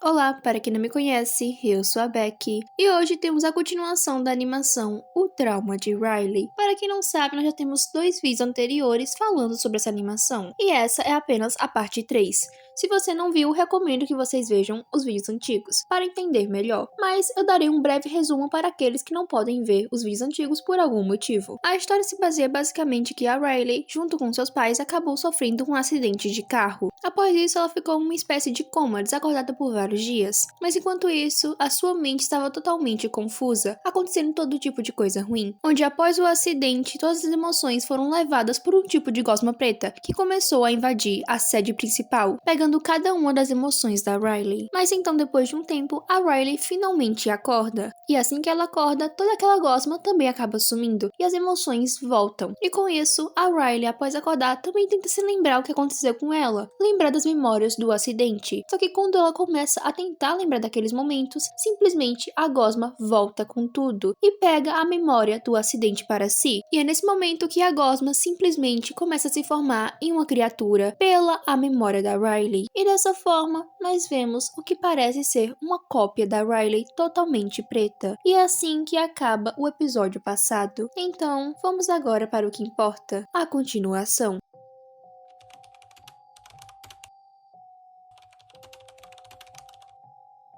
Olá, para quem não me conhece, eu sou a Becky e hoje temos a continuação da animação O Trauma de Riley. Para quem não sabe, nós já temos 2 vídeos anteriores falando sobre essa animação e essa é apenas a parte 3. Se você não viu, recomendo que vocês vejam os vídeos antigos para entender melhor, mas eu darei um breve resumo para aqueles que não podem ver os vídeos antigos por algum motivo. A história se baseia basicamente que a Riley, junto com seus pais, acabou sofrendo um acidente de carro. Após isso, ela ficou em uma espécie de coma, desacordada por vários dias. Mas enquanto isso, a sua mente estava totalmente confusa, acontecendo todo tipo de coisa ruim, onde após o acidente, todas as emoções foram levadas por um tipo de gosma preta, que começou a invadir a sede principal, pegando cada uma das emoções da Riley. Mas então, depois de um tempo, a Riley finalmente acorda. E assim que ela acorda, toda aquela gosma também acaba sumindo, e as emoções voltam. E com isso, a Riley, após acordar, também tenta se lembrar o que aconteceu com ela, lembrar das memórias do acidente. Só que quando ela começa a tentar lembrar daqueles momentos, simplesmente a gosma volta com tudo e pega a memória do acidente para si. E é nesse momento que a gosma simplesmente começa a se formar em uma criatura pela a memória da Riley. E dessa forma, nós vemos o que parece ser uma cópia da Riley totalmente preta. E é assim que acaba o episódio passado. Então, vamos agora para o que importa, a continuação.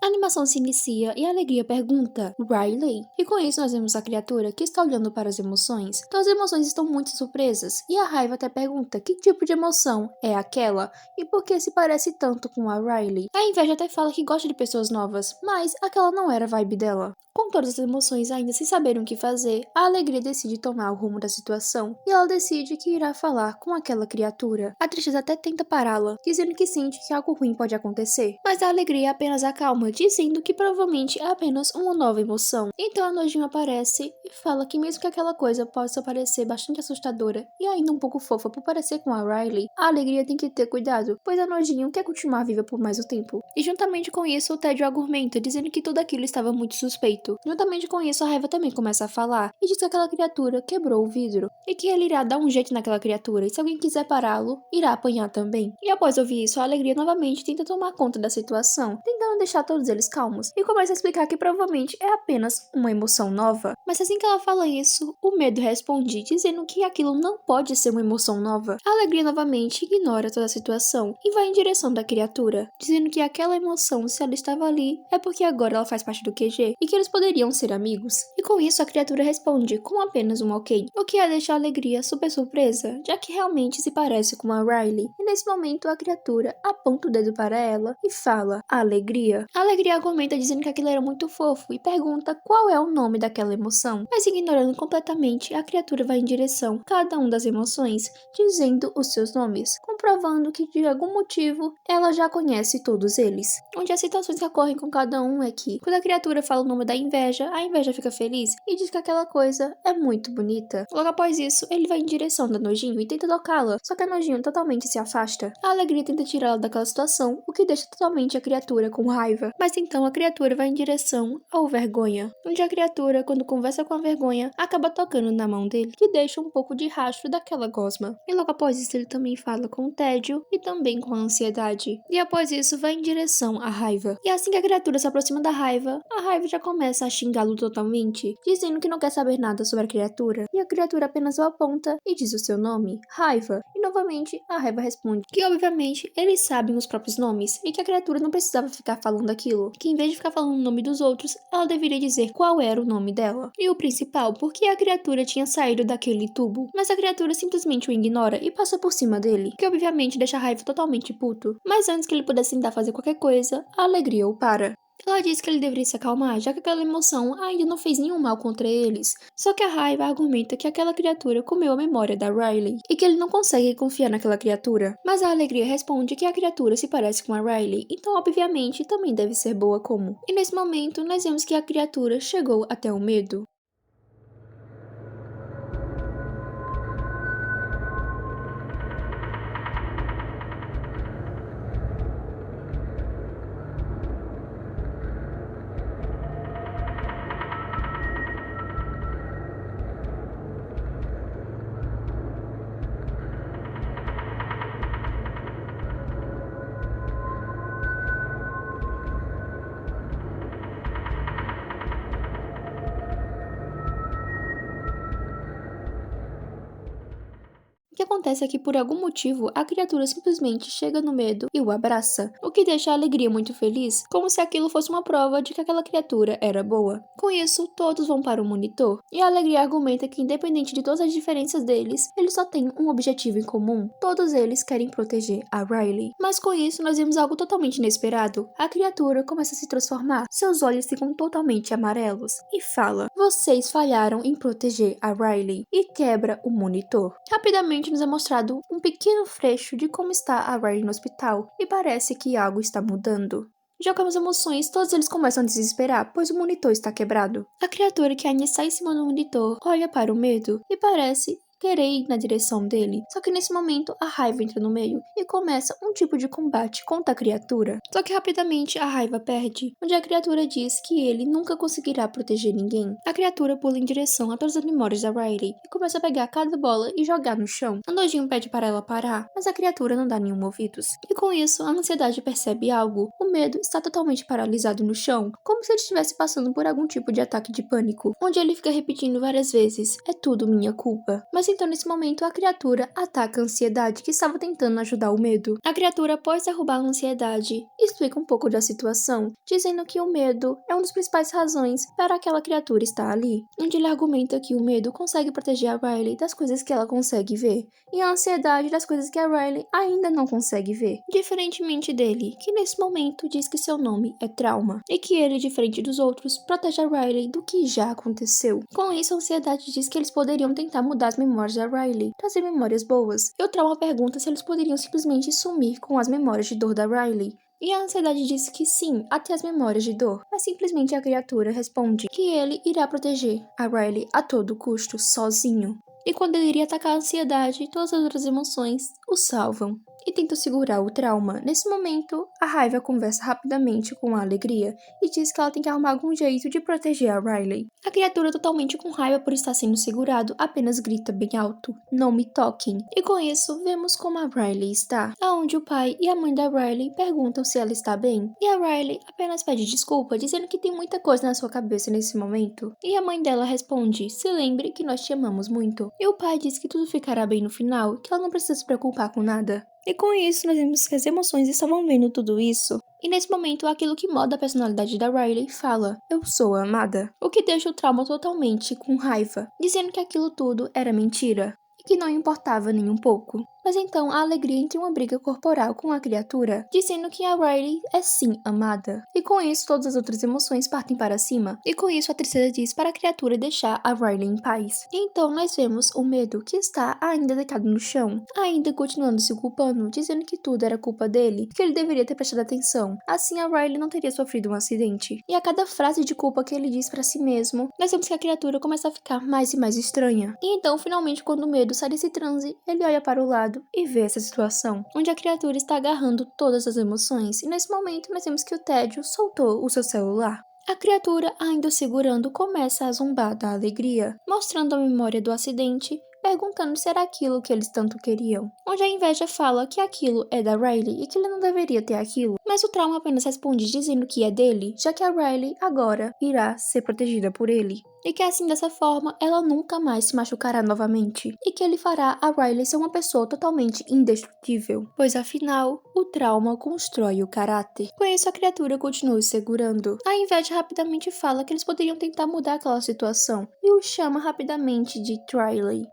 A animação se inicia e a alegria pergunta, Riley? E com isso nós vemos a criatura que está olhando para as emoções. Então as emoções estão muito surpresas, e a raiva até pergunta que tipo de emoção é aquela e por que se parece tanto com a Riley. A inveja até fala que gosta de pessoas novas, mas aquela não era a vibe dela. Com todas as emoções ainda sem saber o que fazer, a alegria decide tomar o rumo da situação e ela decide que irá falar com aquela criatura. A tristeza até tenta pará-la, dizendo que sente que algo ruim pode acontecer, mas a alegria apenas acalma, dizendo que provavelmente é apenas uma nova emoção. Então a Nojinho aparece e fala que mesmo que aquela coisa possa parecer bastante assustadora e ainda um pouco fofa por parecer com a Riley, a alegria tem que ter cuidado, pois a Nojinho quer continuar viva por mais um tempo. E juntamente com isso, o tédio argumenta, dizendo que tudo aquilo estava muito suspeito. Juntamente com isso, a raiva também começa a falar e diz que aquela criatura quebrou o vidro e que ele irá dar um jeito naquela criatura e se alguém quiser pará-lo, irá apanhar também. E após ouvir isso, a alegria novamente tenta tomar conta da situação, tentando deixar todos eles calmos e começa a explicar que provavelmente é apenas uma emoção nova. Mas assim que ela fala isso, o medo responde, dizendo que aquilo não pode ser uma emoção nova. A alegria novamente ignora toda a situação e vai em direção da criatura, dizendo que aquela emoção, se ela estava ali, é porque agora ela faz parte do QG e que eles poderiam ser amigos. E com isso a criatura responde com apenas um ok, o que a deixa a alegria super surpresa, já que realmente se parece com a Riley. E nesse momento a criatura aponta o dedo para ela e fala, alegria. A alegria argumenta dizendo que aquilo era muito fofo e pergunta qual é o nome daquela emoção. Mas ignorando completamente, a criatura vai em direção a cada uma das emoções, dizendo os seus nomes, comprovando que de algum motivo ela já conhece todos eles. Onde as situações que ocorrem com cada um é que, quando a criatura fala o nome da inveja, a inveja fica feliz e diz que aquela coisa é muito bonita. Logo após isso, ele vai em direção da Nojinho e tenta tocá-la, só que a Nojinho totalmente se afasta. A alegria tenta tirá-la daquela situação, o que deixa totalmente a criatura com raiva. Mas então a criatura vai em direção ao Vergonha, onde a criatura, quando conversa com a Vergonha, acaba tocando na mão dele, que deixa um pouco de rastro daquela gosma. E logo após isso, ele também fala com o tédio e também com a ansiedade. E após isso, vai em direção à raiva. E assim que a criatura se aproxima da raiva, a raiva já começa a xingá-lo totalmente, dizendo que não quer saber nada sobre a criatura. E a criatura apenas o aponta e diz o seu nome, Raiva. E novamente, a raiva responde que obviamente eles sabem os próprios nomes e que a criatura não precisava ficar falando aquilo, que em vez de ficar falando o nome dos outros, ela deveria dizer qual era o nome dela. E o principal, porque a criatura tinha saído daquele tubo, mas a criatura simplesmente o ignora e passa por cima dele, que obviamente deixa a raiva totalmente puto. Mas antes que ele pudesse tentar fazer qualquer coisa, a alegria o para. Ela diz que ele deveria se acalmar, já que aquela emoção ainda não fez nenhum mal contra eles. Só que a raiva argumenta que aquela criatura comeu a memória da Riley e que ele não consegue confiar naquela criatura. Mas a alegria responde que a criatura se parece com a Riley, então obviamente também deve ser boa como. E nesse momento nós vemos que a criatura chegou até o medo. acontece é que por algum motivo a criatura simplesmente chega no medo e o abraça, o que deixa a alegria muito feliz, como se aquilo fosse uma prova de que aquela criatura era boa. Com isso, todos vão para o monitor, e a alegria argumenta que independente de todas as diferenças deles, eles só têm um objetivo em comum. Todos eles querem proteger a Riley. Mas com isso, nós vemos algo totalmente inesperado. A criatura começa a se transformar, seus olhos ficam totalmente amarelos, e fala: "Vocês falharam em proteger a Riley", e quebra o monitor. Rapidamente nos é mostrado um pequeno trecho de como está a Riley no hospital, e parece que algo está mudando. Já com as emoções, todos eles começam a desesperar, pois o monitor está quebrado. A criatura que ainda está em cima do monitor olha para o medo e parece querer ir na direção dele. Só que nesse momento a raiva entra no meio e começa um tipo de combate contra a criatura. Só que rapidamente a raiva perde, onde a criatura diz que ele nunca conseguirá proteger ninguém. A criatura pula em direção a todas as memórias da Riley e começa a pegar cada bola e jogar no chão. A Nojinho pede para ela parar, mas a criatura não dá nenhum ouvidos. E com isso, a ansiedade percebe algo. O medo está totalmente paralisado no chão, como se ele estivesse passando por algum tipo de ataque de pânico, onde ele fica repetindo várias vezes: "É tudo minha culpa". Mas então nesse momento a criatura ataca a ansiedade que estava tentando ajudar o medo. A criatura, após derrubar a ansiedade, explica um pouco da situação, dizendo que o medo é uma das principais razões para aquela criatura estar ali, onde ele argumenta que o medo consegue proteger a Riley das coisas que ela consegue ver, e a ansiedade das coisas que a Riley ainda não consegue ver, diferentemente dele, que nesse momento diz que seu nome é Trauma, e que ele, diferente dos outros, protege a Riley do que já aconteceu. Com isso, a ansiedade diz que eles poderiam tentar mudar as memórias da Riley, trazer memórias boas, e o Trauma pergunta se eles poderiam simplesmente sumir com as memórias de dor da Riley. E a ansiedade diz que sim, até as memórias de dor, mas simplesmente a criatura responde que ele irá proteger a Riley a todo custo, sozinho. E quando ele iria atacar a ansiedade, todas as outras emoções o salvam e tentam segurar o trauma. Nesse momento, a raiva conversa rapidamente com a alegria e diz que ela tem que arrumar algum jeito de proteger a Riley. A criatura, totalmente com raiva por estar sendo segurado, apenas grita bem alto: "Não me toquem!" E com isso, vemos como a Riley está, aonde o pai e a mãe da Riley perguntam se ela está bem, e a Riley apenas pede desculpa, dizendo que tem muita coisa na sua cabeça nesse momento. E a mãe dela responde: "Se lembre que nós te amamos muito." E o pai diz que tudo ficará bem no final, que ela não precisa se preocupar com nada. E com isso, nós vemos que as emoções estavam vendo tudo isso. E nesse momento, aquilo que molda a personalidade da Riley fala: "Eu sou amada." O que deixa o Trauma totalmente com raiva, dizendo que aquilo tudo era mentira e que não importava nem um pouco. Mas então a alegria entra em uma briga corporal com a criatura, dizendo que a Riley é sim amada. E com isso todas as outras emoções partem para cima. E com isso a tristeza diz para a criatura deixar a Riley em paz. E então nós vemos o medo, que está ainda deitado no chão, ainda continuando se culpando, dizendo que tudo era culpa dele, que ele deveria ter prestado atenção. Assim a Riley não teria sofrido um acidente. E a cada frase de culpa que ele diz para si mesmo, nós vemos que a criatura começa a ficar mais e mais estranha. E então finalmente, quando o medo sai desse transe, ele olha para o lado e vê essa situação, onde a criatura está agarrando todas as emoções, e nesse momento nós vemos que o tédio soltou o seu celular. A criatura, ainda o segurando, começa a zombar da alegria, mostrando a memória do acidente, perguntando se era aquilo que eles tanto queriam. Onde a inveja fala que aquilo é da Riley e que ele não deveria ter aquilo, mas o Trauma apenas responde dizendo que é dele, já que a Riley agora irá ser protegida por ele. E que assim, dessa forma, ela nunca mais se machucará novamente. E que ele fará a Riley ser uma pessoa totalmente indestrutível. Pois afinal, o trauma constrói o caráter. Com isso, a criatura continua o segurando. A inveja rapidamente fala que eles poderiam tentar mudar aquela situação. E o chama rapidamente de Riley.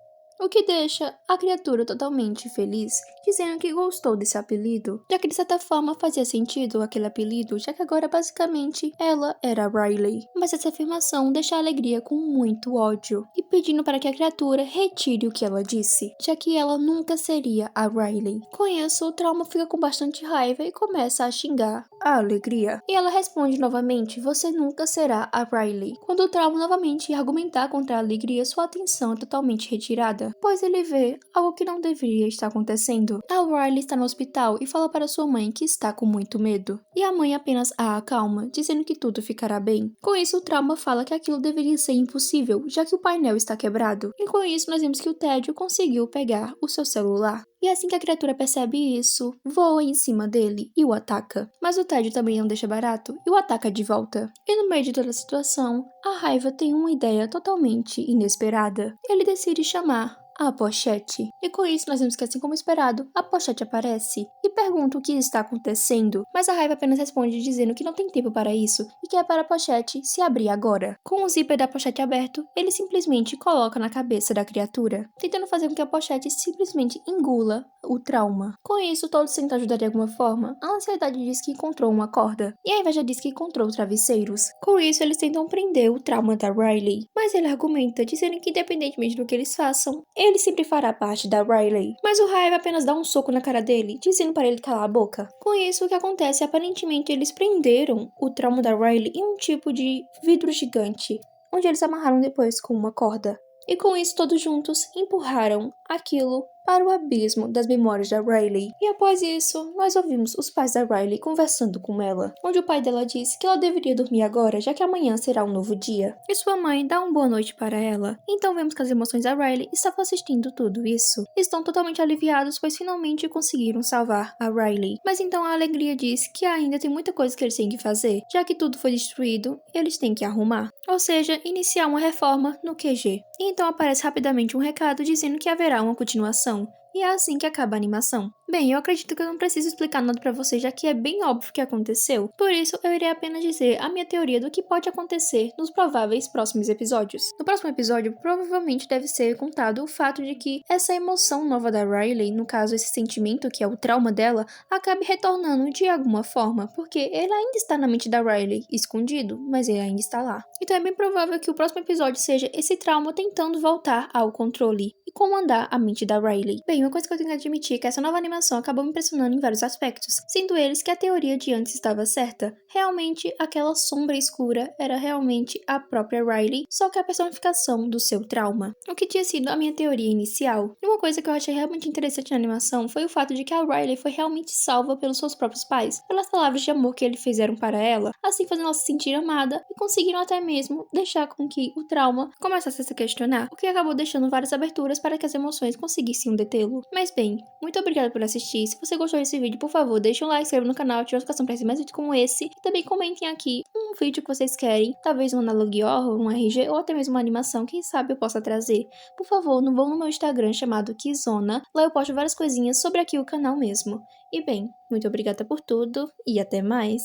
O que deixa a criatura totalmente feliz, dizendo que gostou desse apelido, já que de certa forma fazia sentido aquele apelido, já que agora basicamente ela era Riley. Mas essa afirmação deixa a alegria com muito ódio, e pedindo para que a criatura retire o que ela disse, já que ela nunca seria a Riley. Com isso, o Trauma fica com bastante raiva e começa a xingar a alegria. E ela responde novamente: "Você nunca será a Riley." Quando o Trauma novamente argumentar contra a alegria, sua atenção é totalmente retirada, pois ele vê algo que não deveria estar acontecendo. A Riley está no hospital e fala para sua mãe que está com muito medo. E a mãe apenas a acalma, dizendo que tudo ficará bem. Com isso, o Trauma fala que aquilo deveria ser impossível, já que o painel está quebrado. E com isso, nós vemos que o Tédio conseguiu pegar o seu celular. E assim que a criatura percebe isso, voa em cima dele e o ataca. Mas o Tédio também não deixa barato e o ataca de volta. E no meio de toda a situação, a raiva tem uma ideia totalmente inesperada. Ele decide chamar a pochete. E com isso nós vemos que, assim como esperado, a pochete aparece e pergunta o que está acontecendo, mas a Raiva apenas responde dizendo que não tem tempo para isso e que é para a pochete se abrir agora. Com o zíper da pochete aberto, ele simplesmente coloca na cabeça da criatura, tentando fazer com que a pochete simplesmente engula o trauma. Com isso, todos tentam ajudar de alguma forma. A ansiedade diz que encontrou uma corda, e a inveja diz que encontrou travesseiros. Com isso, eles tentam prender o trauma da Riley, mas ele argumenta, dizendo que independentemente do que eles façam, ele sempre fará parte da Riley. Mas o Raiva apenas dá um soco na cara dele, dizendo para ele calar a boca. Com isso, o que acontece é aparentemente eles prenderam o trauma da Riley em um tipo de vidro gigante, onde eles amarraram depois com uma corda. E com isso, todos juntos empurraram aquilo para o abismo das memórias da Riley. E após isso, nós ouvimos os pais da Riley conversando com ela, onde o pai dela disse que ela deveria dormir agora, já que amanhã será um novo dia. E sua mãe dá uma boa noite para ela. Então vemos que as emoções da Riley estavam assistindo tudo isso. Estão totalmente aliviados, pois finalmente conseguiram salvar a Riley. Mas então a alegria diz que ainda tem muita coisa que eles têm que fazer, já que tudo foi destruído, eles têm que arrumar. Ou seja, iniciar uma reforma no QG. E então aparece rapidamente um recado dizendo que haverá uma continuação. E é assim que acaba a animação. Bem, eu acredito que eu não preciso explicar nada pra vocês, já que é bem óbvio o que aconteceu. Por isso, eu irei apenas dizer a minha teoria do que pode acontecer nos prováveis próximos episódios. No próximo episódio, provavelmente deve ser contado o fato de que essa emoção nova da Riley, no caso esse sentimento que é o trauma dela, acabe retornando de alguma forma, porque ele ainda está na mente da Riley, escondido, mas ele ainda está lá. Então é bem provável que o próximo episódio seja esse trauma tentando voltar ao controle e comandar a mente da Riley. Bem, uma coisa que eu tenho que admitir é que essa nova animação acabou me impressionando em vários aspectos, sendo eles que a teoria de antes estava certa. Realmente, aquela sombra escura era realmente a própria Riley, só que a personificação do seu trauma. O que tinha sido a minha teoria inicial. E uma coisa que eu achei realmente interessante na animação foi o fato de que a Riley foi realmente salva pelos seus próprios pais, pelas palavras de amor que eles fizeram para ela, assim fazendo ela se sentir amada, e conseguiram até mesmo deixar com que o trauma começasse a se questionar, o que acabou deixando várias aberturas para que as emoções conseguissem detê-lo. Mas bem, muito obrigada por assistir. Se você gostou desse vídeo, por favor, deixe um like, se inscreva no canal, ative a notificação para receber mais vídeos como esse. E também comentem aqui um vídeo que vocês querem, talvez um analogue horror, um RG ou até mesmo uma animação, quem sabe eu possa trazer. Por favor, não vão no meu Instagram chamado Kizona, lá eu posto várias coisinhas sobre aqui o canal mesmo. E bem, muito obrigada por tudo e até mais.